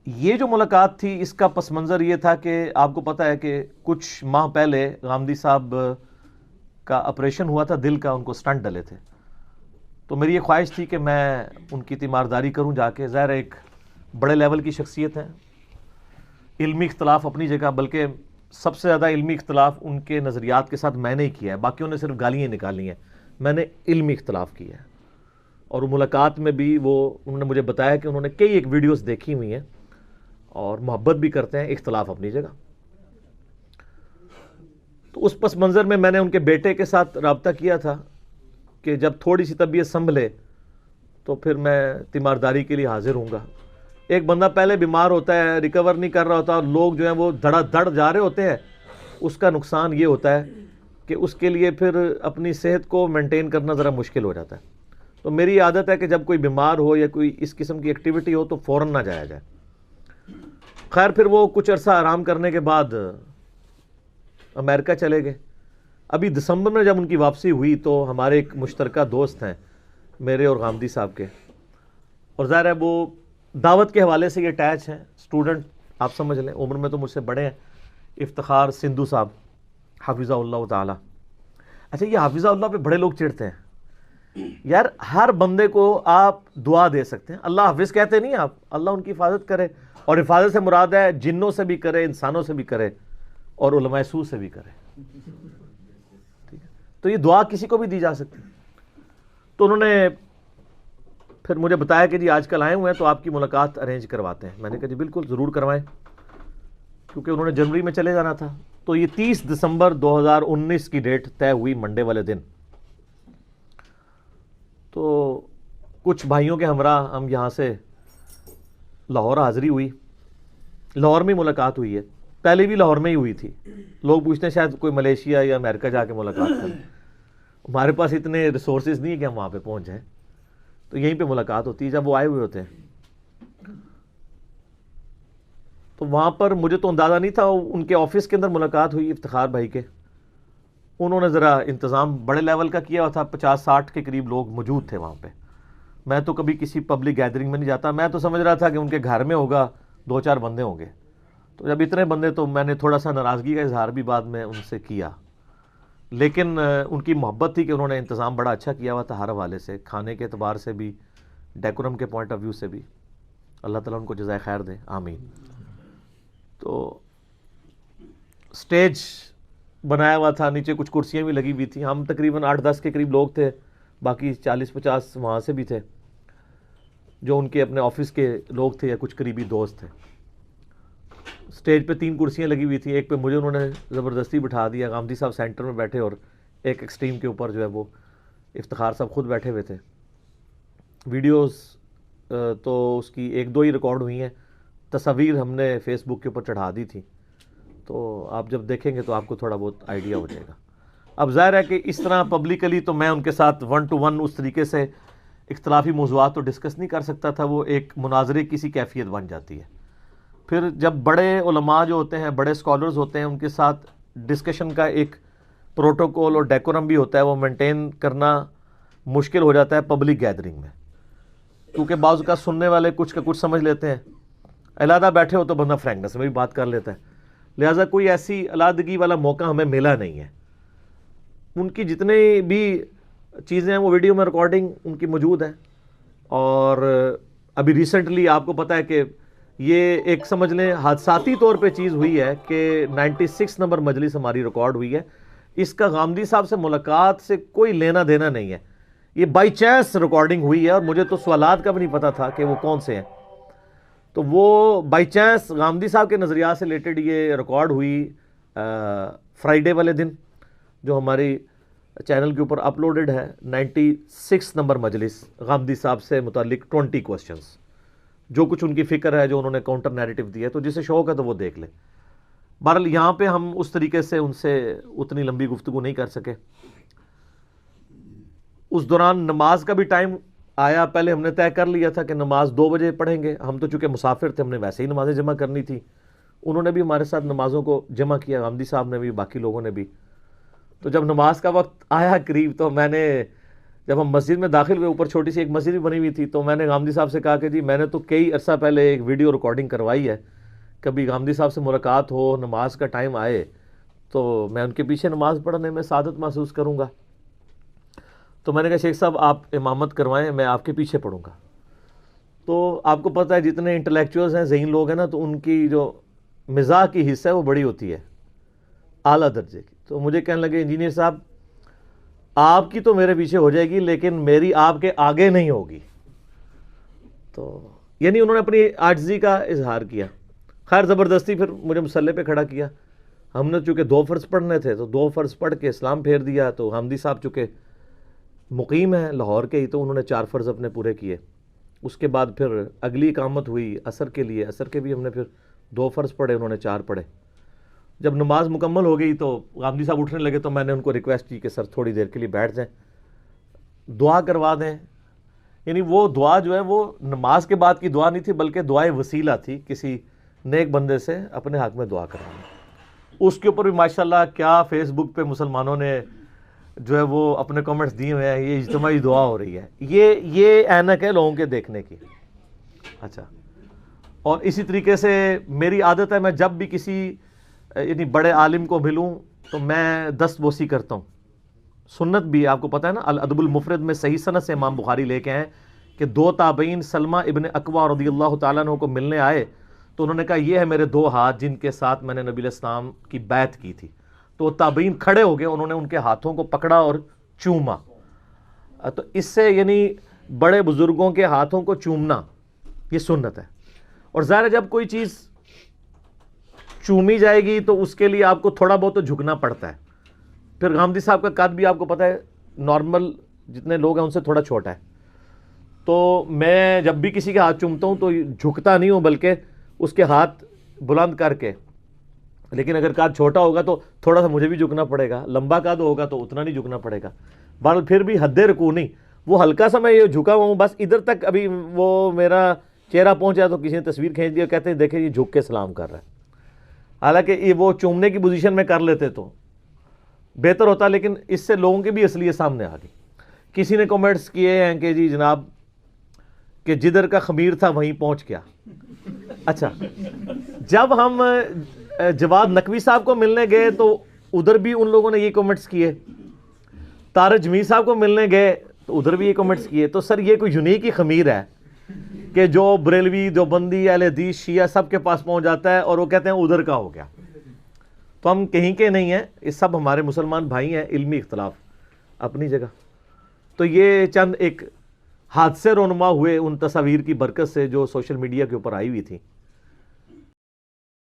یہ جو ملاقات تھی اس کا پس منظر یہ تھا کہ آپ کو پتہ ہے کہ کچھ ماہ پہلے غامدی صاحب کا آپریشن ہوا تھا دل کا، ان کو سٹنٹ ڈلے تھے. تو میری یہ خواہش تھی کہ میں ان کی تیمارداری کروں جا کے. ظاہر ایک بڑے لیول کی شخصیت ہیں، علمی اختلاف اپنی جگہ، بلکہ سب سے زیادہ علمی اختلاف ان کے نظریات کے ساتھ میں نے ہی کیا ہے، باقیوں نے صرف گالیاں نکالی ہیں، میں نے علمی اختلاف کیا ہے. اور وہ ملاقات میں بھی انہوں نے مجھے بتایا کہ انہوں نے کئی ایک ویڈیوز دیکھی ہوئی ہیں اور محبت بھی کرتے ہیں، اختلاف اپنی جگہ. تو اس پس منظر میں نے ان کے بیٹے کے ساتھ رابطہ کیا تھا کہ جب تھوڑی سی طبیعت سنبھلے تو پھر میں تیمارداری کے لیے حاضر ہوں گا. ایک بندہ پہلے بیمار ہوتا ہے، ریکور نہیں کر رہا ہوتا، اور لوگ جو ہیں وہ دھڑا دھڑ جا رہے ہوتے ہیں، اس کا نقصان یہ ہوتا ہے کہ اس کے لیے پھر اپنی صحت کو مینٹین کرنا ذرا مشکل ہو جاتا ہے. تو میری عادت ہے کہ جب کوئی بیمار ہو یا کوئی اس قسم کی ایکٹیویٹی ہو تو فوراً نہ جایا جائے. خیر پھر وہ کچھ عرصہ آرام کرنے کے بعد امریکہ چلے گئے. ابھی دسمبر میں جب ان کی واپسی ہوئی تو ہمارے ایک مشترکہ دوست ہیں میرے اور غامدی صاحب کے، اور ظاہر ہے وہ دعوت کے حوالے سے یہ اٹیچ ہیں، اسٹوڈنٹ آپ سمجھ لیں، عمر میں تو مجھ سے بڑے ہیں. افتخار سندھو صاحب حافظہ اللہ تعالی. اچھا یہ حافظہ اللہ پہ بڑے لوگ چڑھتے ہیں. یار ہر بندے کو آپ دعا دے سکتے ہیں، اللہ حافظ کہتے نہیں آپ، اللہ ان کی حفاظت کرے. اور حفاظت سے مراد ہے جنوں سے بھی کرے، انسانوں سے بھی کرے، اور علماء سو سے بھی کرے. ٹھیک ہے، تو یہ دعا کسی کو بھی دی جا سکتی. تو انہوں نے پھر مجھے بتایا کہ جی آج کل آئے ہوئے ہیں تو آپ کی ملاقات ارینج کرواتے ہیں. میں نے کہا جی بالکل ضرور کروائیں، کیونکہ انہوں نے جنوری میں چلے جانا تھا. تو یہ 30 دسمبر 2019 کی ڈیٹ طے ہوئی، منڈے والے دن. تو کچھ بھائیوں کے ہمراہ ہم یہاں سے لاہور حاضری ہوئی. لاہور میں ملاقات ہوئی ہے، پہلے بھی لاہور میں ہی ہوئی تھی. لوگ پوچھتے ہیں شاید کوئی ملیشیا یا امریکہ جا کے ملاقات کریں. ہمارے پاس اتنے ریسورسز نہیں ہے کہ ہم وہاں پہ پہنچ جائیں، تو یہیں پہ ملاقات ہوتی ہے جب وہ آئے ہوئے ہوتے ہیں. تو وہاں پر مجھے تو اندازہ نہیں تھا، ان کے آفس کے اندر ملاقات ہوئی افتخار بھائی کے. انہوں نے ذرا انتظام بڑے لیول کا کیا ہوا تھا، 50-60 کے قریب لوگ موجود تھے وہاں پہ. میں تو کبھی کسی پبلک گیدرنگ میں نہیں جاتا، میں تو سمجھ رہا تھا کہ ان کے گھر میں ہوگا، 2-4 بندے ہوں گے. تو جب اتنے بندے تو میں نے تھوڑا سا ناراضگی کا اظہار بھی بعد میں ان سے کیا، لیکن ان کی محبت تھی کہ انہوں نے انتظام بڑا اچھا کیا ہوا تھا ہر حوالے سے، کھانے کے اعتبار سے بھی، ڈیکورم کے پوائنٹ آف ویو سے بھی. اللہ تعالیٰ ان کو جزائے خیر دے، آمین. تو سٹیج بنایا ہوا تھا، نیچے کچھ کرسیاں بھی لگی ہوئی تھیں. ہم تقریباً 8-10 کے قریب لوگ تھے، باقی 40-50 وہاں سے بھی تھے جو ان کے اپنے آفس کے لوگ تھے یا کچھ قریبی دوست تھے. سٹیج پہ 3 کرسیاں لگی ہوئی تھیں، ایک پہ مجھے انہوں نے زبردستی بٹھا دیا، غامدی صاحب سینٹر میں بیٹھے، اور ایک ایکسٹریم کے اوپر جو ہے وہ افتخار صاحب خود بیٹھے ہوئے تھے. ویڈیوز تو اس کی 1-2 ہی ریکارڈ ہوئی ہیں، تصاویر ہم نے فیس بک کے اوپر چڑھا دی تھی، تو آپ جب دیکھیں گے تو آپ کو تھوڑا بہت آئیڈیا ہو جائے گا. اب ظاہر ہے کہ اس طرح پبلکلی تو میں ان کے ساتھ 1 to 1 اس طریقے سے اختلافی موضوعات تو ڈسکس نہیں کر سکتا تھا، وہ ایک مناظرے کی سی کیفیت بن جاتی ہے. پھر جب بڑے علماء جو ہوتے ہیں، بڑے اسکالرز ہوتے ہیں، ان کے ساتھ ڈسکشن کا ایک پروٹوکول اور ڈیکورم بھی ہوتا ہے، وہ مینٹین کرنا مشکل ہو جاتا ہے پبلک گیدرنگ میں، کیونکہ بعض کا سننے والے کچھ کا کچھ سمجھ لیتے ہیں. علیحدہ بیٹھے ہو تو بندہ فرینکنس میں بھی بات کر لیتا ہے، لہٰذا کوئی ایسی علیحدگی والا موقع ہمیں ملا نہیں ہے. ان کی جتنی بھی چیزیں ہیں وہ ویڈیو میں ریکارڈنگ ان کی موجود ہے. اور ابھی ریسنٹلی آپ کو پتہ ہے کہ یہ ایک سمجھ لیں حادثاتی طور پہ چیز ہوئی ہے کہ 96 نمبر مجلس ہماری ریکارڈ ہوئی ہے. اس کا غامدی صاحب سے ملاقات سے کوئی لینا دینا نہیں ہے، یہ بائی چانس ریکارڈنگ ہوئی ہے، اور مجھے تو سوالات کا بھی نہیں پتا تھا کہ وہ کون سے ہیں. تو وہ بائی چانس غامدی صاحب کے نظریات سے ریلیٹڈ یہ ریکارڈ ہوئی فرائیڈے والے دن، جو ہماری چینل کے اوپر اپلوڈڈ ہے. 96 نمبر مجلس، غامدی صاحب سے متعلق 20 کوسچنز، جو کچھ ان کی فکر ہے، جو انہوں نے کاؤنٹر نیریٹو دیا ہے. تو جسے شوق ہے تو وہ دیکھ لے. بہرحال یہاں پہ ہم اس طریقے سے ان سے اتنی لمبی گفتگو نہیں کر سکے. اس دوران نماز کا بھی ٹائم آیا. پہلے ہم نے طے کر لیا تھا کہ نماز 2 بجے پڑھیں گے، ہم تو چونکہ مسافر تھے، ہم نے ویسے ہی نمازیں جمع کرنی تھی. انہوں نے بھی ہمارے ساتھ نمازوں کو جمع کیا، غامدی صاحب نے بھی، باقی لوگوں نے بھی. تو جب نماز کا وقت آیا قریب، تو میں نے جب ہم مسجد میں داخل ہوئے، اوپر چھوٹی سی ایک مسجد بھی بنی ہوئی تھی، تو میں نے غامدی صاحب سے کہا کہ جی میں نے تو کئی عرصہ پہلے ایک ویڈیو ریکارڈنگ کروائی ہے، کبھی غامدی صاحب سے ملاقات ہو، نماز کا ٹائم آئے تو میں ان کے پیچھے نماز پڑھنے میں سعادت محسوس کروں گا۔ تو میں نے کہا شیخ صاحب آپ امامت کروائیں، میں آپ کے پیچھے پڑھوں گا۔ تو آپ کو پتہ ہے جتنے انٹلیکچوئلز ہیں، ذہین لوگ ہیں نا، تو ان کی جو مزاح کی حصہ ہے وہ بڑی ہوتی ہے، اعلیٰ درجے کی۔ تو مجھے کہنے لگے انجینئر صاحب آپ کی تو میرے پیچھے ہو جائے گی لیکن میری آپ کے آگے نہیں ہوگی۔ تو یعنی انہوں نے اپنی عاجزی کا اظہار کیا۔ خیر زبردستی پھر مجھے مصلی پہ کھڑا کیا۔ ہم نے چونکہ 2 فرض پڑھنے تھے تو 2 فرض پڑھ کے اسلام پھیر دیا۔ تو حمدی صاحب چونکہ مقیم ہیں لاہور کے ہی، تو انہوں نے 4 فرض اپنے پورے کیے۔ اس کے بعد پھر اگلی اقامت ہوئی عصر کے لیے، عصر کے بھی ہم نے پھر 2 فرض پڑھے، انہوں نے 4 پڑھے۔ جب نماز مکمل ہو گئی تو غامدی صاحب اٹھنے لگے تو میں نے ان کو ریکویسٹ کی کہ سر تھوڑی دیر کے لیے بیٹھ جائیں، دعا کروا دیں۔ یعنی وہ دعا جو ہے وہ نماز کے بعد کی دعا نہیں تھی بلکہ دعائے وسیلہ تھی، کسی نیک بندے سے اپنے حق میں دعا کروانا۔ اس کے اوپر بھی ماشاءاللہ کیا فیس بک پہ مسلمانوں نے جو ہے وہ اپنے کمنٹس دیے ہوئے ہیں، یہ اجتماعی دعا ہو رہی ہے، یہ اینک ہے لوگوں کے دیکھنے کی۔ اچھا، اور اسی طریقے سے میری عادت ہے، میں جب بھی کسی یعنی بڑے عالم کو ملوں تو میں دست بوسی کرتا ہوں۔ سنت بھی آپ کو پتہ ہے نا، الادب المفرد میں صحیح سند سے امام بخاری لے کے ہیں کہ 2 تابعین سلمہ ابن اکوع رضی اللہ تعالیٰ عنہ کو ملنے آئے تو انہوں نے کہا یہ ہے میرے 2 ہاتھ جن کے ساتھ میں نے نبی علیہ السلام کی بیعت کی تھی۔ تو تابعین کھڑے ہو گئے، انہوں نے ان کے ہاتھوں کو پکڑا اور چوما۔ تو اس سے یعنی بڑے بزرگوں کے ہاتھوں کو چومنا یہ سنت ہے۔ اور ظاہر ہے جب کوئی چیز چومی جائے گی تو اس کے لیے آپ کو تھوڑا بہت تو جھکنا پڑتا ہے۔ پھر غامدی صاحب کا قد بھی آپ کو پتہ ہے نارمل جتنے لوگ ہیں ان سے تھوڑا چھوٹا ہے، تو میں جب بھی کسی کے ہاتھ چومتا ہوں تو جھکتا نہیں ہوں بلکہ اس کے ہاتھ بلند کر کے۔ لیکن اگر قد چھوٹا ہوگا تو تھوڑا سا مجھے بھی جھکنا پڑے گا، لمبا قد ہوگا تو اتنا نہیں جھکنا پڑے گا۔ بہرحال پھر بھی حد رکوع نہیں، وہ ہلکا سا میں یہ جھکا ہوا ہوں، بس ادھر تک ابھی وہ میرا چہرہ پہنچا تو کسی نے تصویر کھینچ دی اور کہتے ہیں دیکھیں یہ جھک کے سلام کر رہا ہے۔ حالانکہ یہ وہ چومنے کی پوزیشن میں کر لیتے تو بہتر ہوتا، لیکن اس سے لوگوں کی بھی اصلیت سامنے آ گئی۔ کسی نے کمنٹس کیے ہیں کہ جی جناب کہ جدھر کا خمیر تھا وہیں پہنچ گیا۔ اچھا، جب ہم جواد نقوی صاحب کو ملنے گئے تو ادھر بھی ان لوگوں نے یہ کمنٹس کیے، طارق جمیل صاحب کو ملنے گئے تو ادھر بھی یہ کمنٹس کیے۔ تو سر یہ کوئی یونیک ہی خمیر ہے کہ جو بریلوی، دیوبندی، اہل حدیث، شیعہ سب کے پاس پہنچ جاتا ہے اور وہ کہتے ہیں ادھر کا ہو گیا۔ تو ہم کہیں کے نہیں ہیں، یہ سب ہمارے مسلمان بھائی ہیں، علمی اختلاف اپنی جگہ۔ تو یہ چند ایک حادثے رونما ہوئے ان تصاویر کی برکت سے جو سوشل میڈیا کے اوپر آئی ہوئی تھی۔